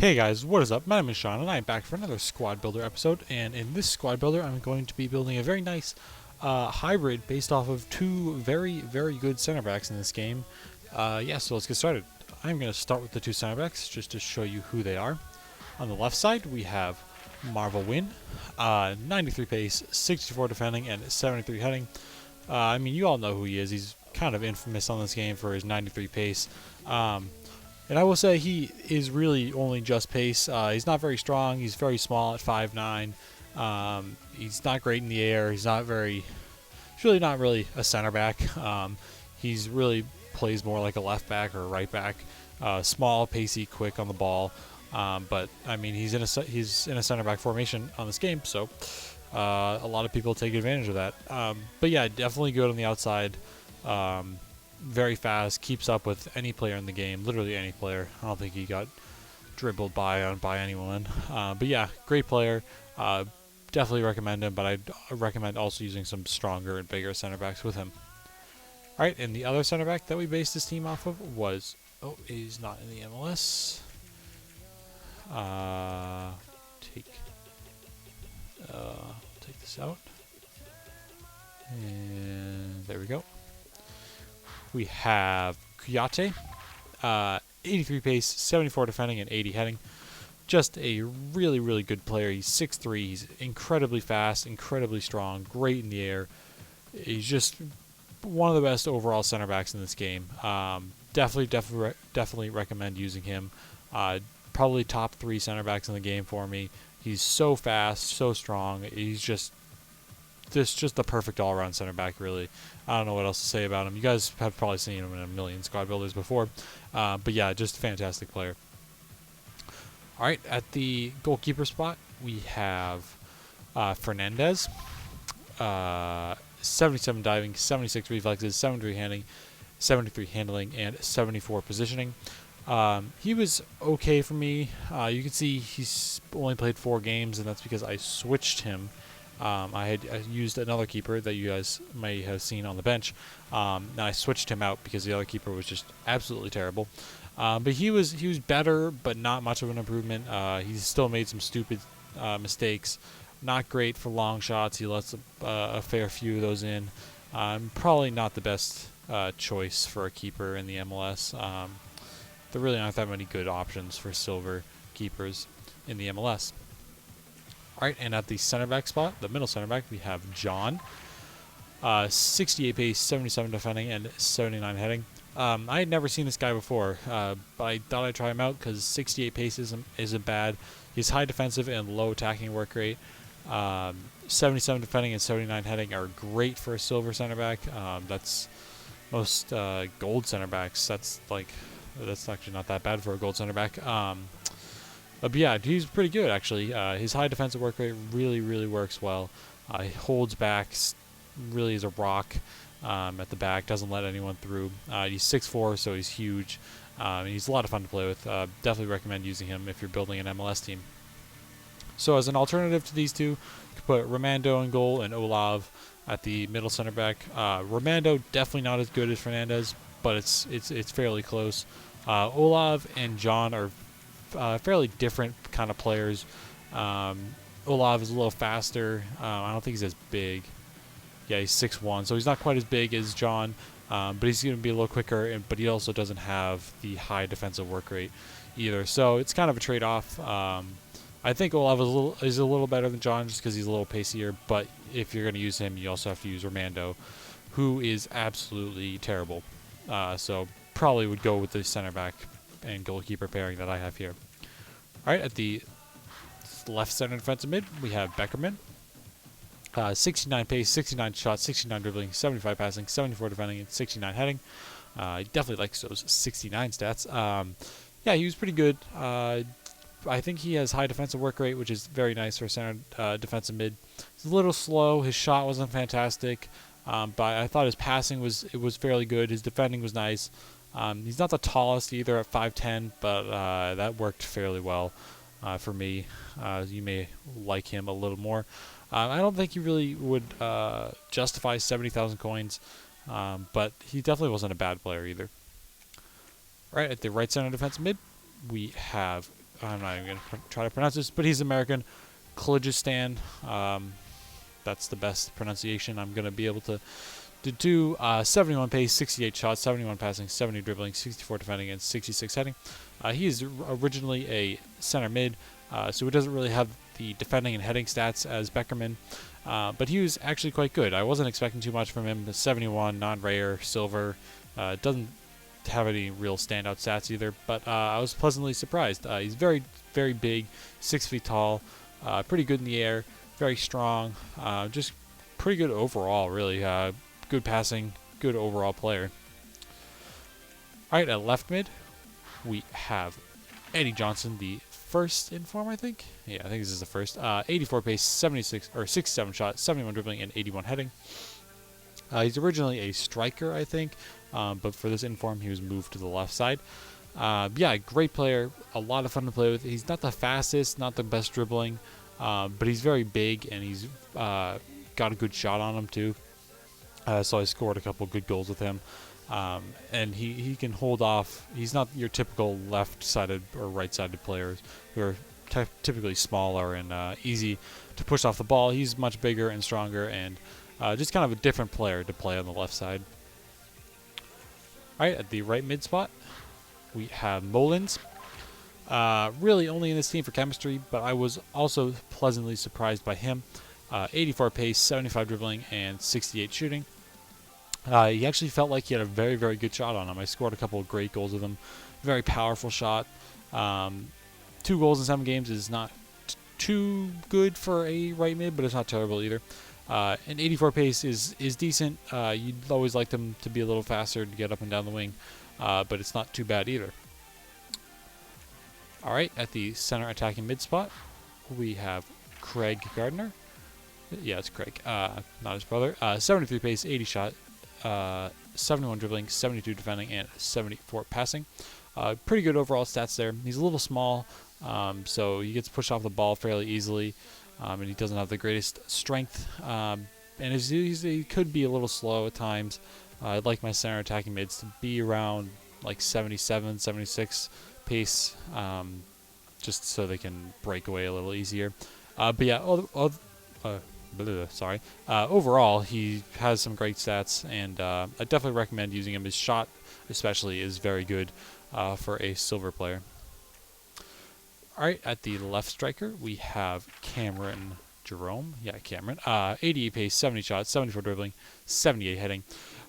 Hey guys, what is up? My name is Sean, and I'm back for another Squad Builder episode. And in this Squad Builder, I'm going to be building a very nice hybrid based off of two very good center backs in this game. So let's get started. I'm going to start with the two center backs just to show you who they are. On the left side, we have Wynne, 93 pace, 64 defending, and 73 heading. I mean, you all know who he is. He's kind of infamous on this game for his 93 pace. And I will say he is really only just pace. He's not very strong. He's very small at 5'9". He's not great in the air. He's really not really a center back. He's really plays more like a left back or a right back. Small, pacey, quick on the ball. But I mean, he's in a center back formation on this game, so a lot of people take advantage of that. But yeah, definitely good on the outside. Very fast, keeps up with any player in the game, literally any player. I don't think he got dribbled by anyone. But yeah, great player. Definitely recommend him, but I'd recommend also using some stronger and bigger center backs with him. Alright, and the other center back that we based this team off of was... Oh, he's not in the MLS. Take this out. And there we go. We have Kouyate, 83 pace, 74 defending, and 80 heading. Just a really good player. He's 6'3", he's incredibly fast, incredibly strong, great in the air. He's just one of the best overall center backs in this game. Definitely recommend using him. Probably top 3 center backs in the game for me. He's so fast, so strong. He's just the perfect all-around center back, really. I don't know what else to say about him. You guys have probably seen him in a million squad builders before. But yeah, just a fantastic player. All right, at the goalkeeper spot, we have Fernandez. 77 diving, 76 reflexes, 73 handling, and 74 positioning. He was okay for me. You can see he's only played 4 games, and that's because I switched him. I used another keeper that you guys may have seen on the bench, and I switched him out because the other keeper was just absolutely terrible. But he was better, but not much of an improvement. He still made some stupid mistakes. Not great for long shots. He lets a fair few of those in. Probably not the best choice for a keeper in the MLS. There really aren't that many good options for silver keepers in the MLS. Alright, and at the center back spot, the middle center back, we have John. 68 pace, 77 defending, and 79 heading. I had never seen this guy before, but I thought I'd try him out because 68 pace isn't bad. He's high defensive and low attacking work rate. 77 defending and 79 heading are great for a silver center back. That's most gold center backs. That's actually not that bad for a gold center back. But yeah, he's pretty good actually. His high defensive work rate really works well. He holds back, really is a rock at the back, doesn't let anyone through. He's 6'4", so he's huge. And he's a lot of fun to play with. Definitely recommend using him if you're building an MLS team. So as an alternative to these two, you could put Romando in goal and Olav at the middle center back. Romando definitely not as good as Fernandez, but it's fairly close. Olav and John are fairly different kind of players. Olav is a little faster. I don't think he's as big. Yeah, he's 6'1", so he's not quite as big as John, but he's going to be a little quicker, but he also doesn't have the high defensive work rate either. So it's kind of a trade-off. I think Olav is a little better than John just because he's a little pacier, but if you're going to use him, you also have to use Romando, who is absolutely terrible. So probably would go with the center back and goalkeeper pairing that I have here. All right, at the left center defensive mid, we have Beckerman. 69 pace, 69 shots, 69 dribbling, 75 passing, 74 defending, and 69 heading. He definitely likes those 69 stats. Yeah, he was pretty good. I think he has high defensive work rate, which is very nice for center defensive mid. He's a little slow. His shot wasn't fantastic, but I thought his passing was fairly good. His defending was nice. He's not the tallest either at 5'10", but that worked fairly well for me. You may like him a little more. I don't think he really would justify 70,000 coins, but he definitely wasn't a bad player either. Right at the right center defensive mid, we have I'm not even going to try to pronounce this, but he's American. Kyrgyzstan. That's the best pronunciation I'm going to be able to do. 71 pace, 68 shots, 71 passing, 70 dribbling, 64 defending, and 66 heading. He is originally a center mid, so he doesn't really have the defending and heading stats as Beckerman, but he was actually quite good. I wasn't expecting too much from him. 71, non-rare, silver, doesn't have any real standout stats either, but I was pleasantly surprised. He's very, very big, 6 feet tall, pretty good in the air, very strong, just pretty good overall, really. Good passing, good overall player. All right, at left mid, we have Eddie Johnson, the first in form, I think. Yeah, I think this is the first. 84 pace, 67 shot, 71 dribbling, and 81 heading. He's originally a striker, I think, but for this inform, he was moved to the left side. Yeah, great player, a lot of fun to play with. He's not the fastest, not the best dribbling, but he's very big, and he's got a good shot on him too. So I scored a couple good goals with him. And he can hold off. He's not your typical left-sided or right-sided players who are typically smaller and easy to push off the ball. He's much bigger and stronger, and just kind of a different player to play on the left side. All right, at the right mid spot, we have Mullins. Really only in this team for chemistry, but I was also pleasantly surprised by him. 84 pace, 75 dribbling, and 68 shooting. He actually felt like he had a very, very good shot on him. I scored a couple of great goals with him. Very powerful shot. 2 goals in 7 games is not too good for a right mid, but it's not terrible either. And 84 pace is decent. You'd always like them to be a little faster to get up and down the wing, but it's not too bad either. All right, at the center attacking mid spot, we have Craig Gardner. Yeah, it's Craig, not his brother. 73 pace, 80 shot, 71 dribbling, 72 defending, and 74 passing. Pretty good overall stats there. He's a little small, so he gets pushed off the ball fairly easily, and he doesn't have the greatest strength. And he could be a little slow at times. I'd like my center attacking mids to be around like 77, 76 pace, just so they can break away a little easier. But yeah, overall, he has some great stats, and I definitely recommend using him. His shot, especially, is very good for a silver player. All right, at the left striker, we have Cameron Jerome. Yeah, Cameron. 88 pace, 70 shots, 74 dribbling, 78 heading.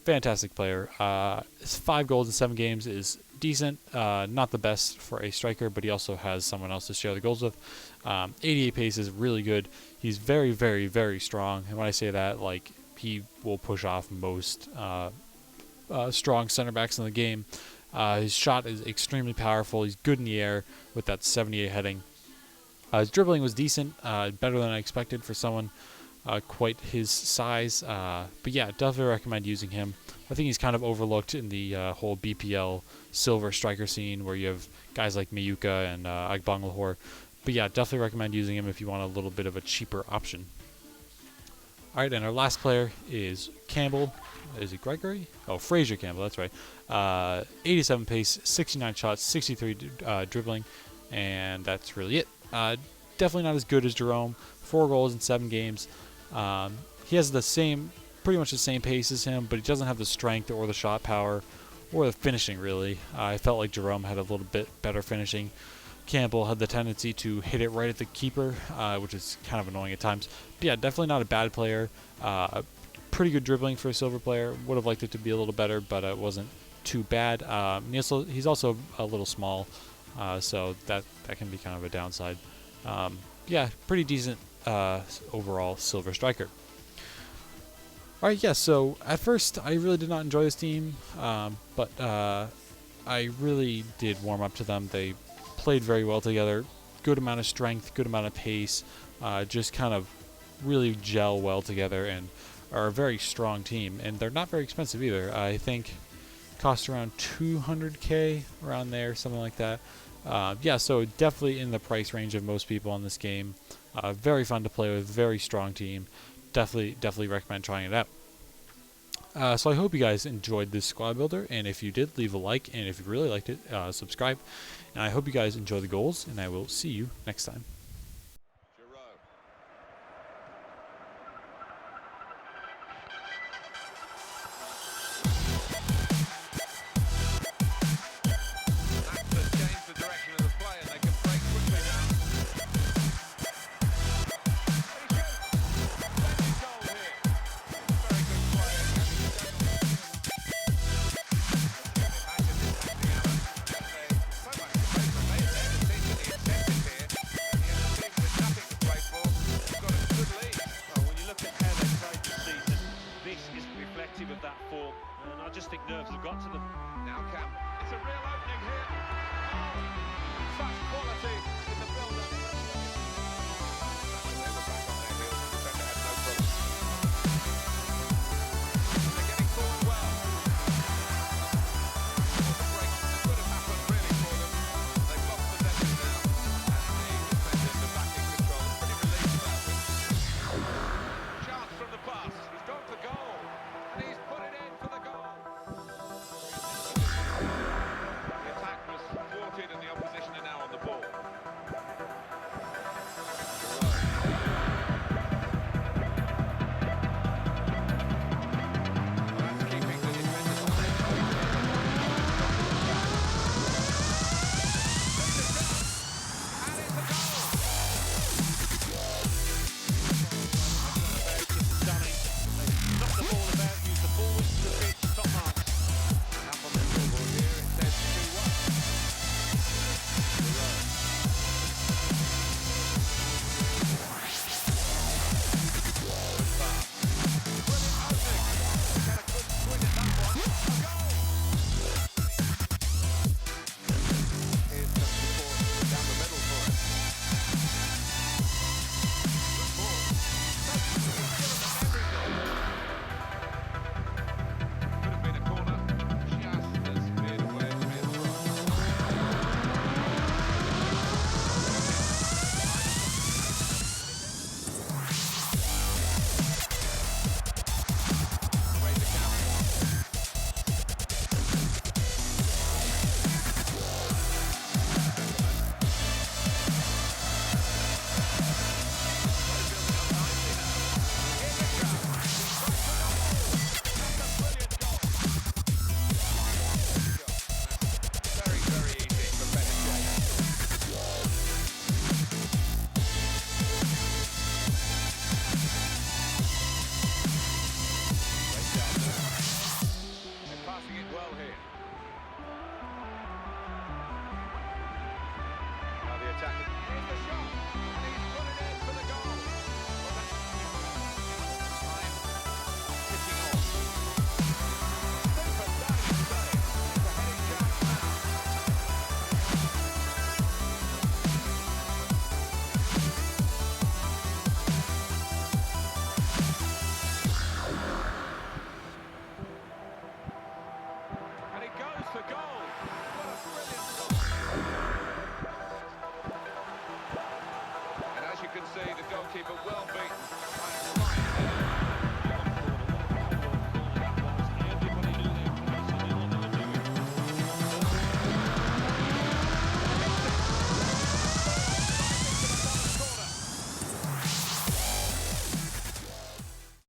Fantastic player. 5 goals in 7 games is decent. Not the best for a striker, but he also has someone else to share the goals with. 88 pace is really good. He's very, very, very strong. And when I say that, like, he will push off most strong center backs in the game. His shot is extremely powerful. He's good in the air with that 78 heading. His dribbling was decent, better than I expected for someone quite his size. But yeah, definitely recommend using him. I think he's kind of overlooked in the whole BPL silver striker scene, where you have guys like Miyuka and Agbanglahor. But yeah, definitely recommend using him if you want a little bit of a cheaper option. All right, and our last player is Campbell. Is it Gregory? Oh, Fraser Campbell, that's right. 87 pace, 69 shots, 63 dribbling, and that's really it. Definitely not as good as Jerome. 4 goals in 7 games. He has pretty much the same pace as him, but he doesn't have the strength or the shot power or the finishing, really. I felt like Jerome had a little bit better finishing. Campbell had the tendency to hit it right at the keeper, which is kind of annoying at times. But yeah, definitely not a bad player. Pretty good dribbling for a silver player. Would have liked it to be a little better, but it wasn't too bad. He's also a little small, so that can be kind of a downside. Yeah, pretty decent overall silver striker. All right, yeah, so at first I really did not enjoy this team, but I really did warm up to them. They played very well together, good amount of strength, good amount of pace, just kind of really gel well together and are a very strong team. And they're not very expensive either. I think cost around 200K, around there, something like that. Yeah, so definitely in the price range of most people on this game. Very fun to play with, very strong team. Definitely recommend trying it out. So I hope you guys enjoyed this squad builder, and if you did, leave a like, and if you really liked it, subscribe. And I hope you guys enjoy the goals, and I will see you next time. Of that form, and I just think nerves have got to them. Now Cam, it's a real opening here. Oh, such quality in the build-up. They were back on their heels. The defender had no problem. They're getting forward well. The break could have happened really for them. They've lost possession now, and the defenders are back in control. Pretty relieved about it. Chance from the pass. He's gone for goal. And he's put it in for the goal. The attack was thwarted and the opposition are now on the ball. Well, that's keeping the defenders on their toes. And it's a goal! Stunning. They knocked the ball about, used the forwards to the pitch, top marks. Up on the scoreboard here, it says 2-1. As you can see, the goalkeeper well beaten.